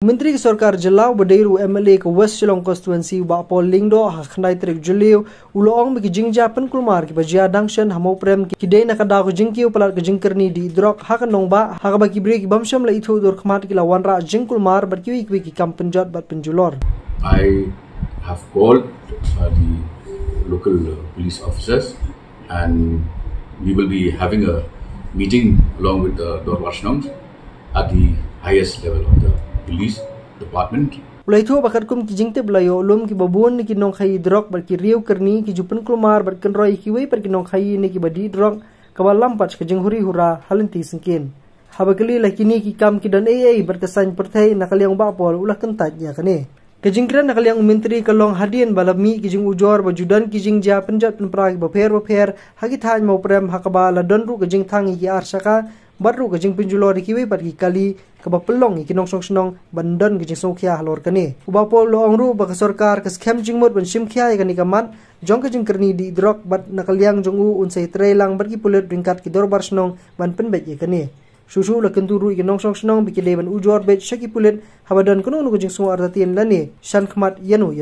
Menteri Sarkar Jelau Badairu MLA ke West Shillong Constituency Bapol Lingdo Haknai Trik Juliu Uloong bagi jingja penkulmar ki bajia dangshan hamo prem ki dei nakada ko jingkiu pelat ke jingkerni di drok hakan nong ba hakabaki break bamsham la itu dur khmat ki lawan ra jingkulmar bat ki ki kampenjot bat penjulor. I have called the local police officers and we will be having a meeting along with the Dorwarshnongs at the highest level of the police department. Ulai tu bakat kum ki jingte belayo lom ki babun ni ki nong khai drok bar ki riu kerni ki jupen kulmar bar ken roi ki wei par ki nong khai ni ki badi drok kawal lampat ke jeng huri hura halinti singkin. Habakali la kini ki kam ki dan AA bar kesan pertai nakaliang bapol ulah kentat ya kane. Kejingkran nakaliang menteri kalong hadian balami ki jing ujor bajudan ki jing ja penjat penpragi baper hagi than mau prem hakabala donru ke jing thangi ki arsaka baru ke jing penjulor ki wei bar ki kali kaba pelong ki nong song snong bandan ki jing songkhia halor kane ubapol lo angru ba sarkar ke scam jingmot ban simkhia ya kani kaman jong ke jing kerni di drok bat nakaliang jongu unsai trelang bar ki pulet ringkat ki dorbar snong ban penbet ya kane susu la kenturu ki nong song snong bi ki leban ujor bet shaki pulet habadan kono no ke jing so artatien lane shan khmat yano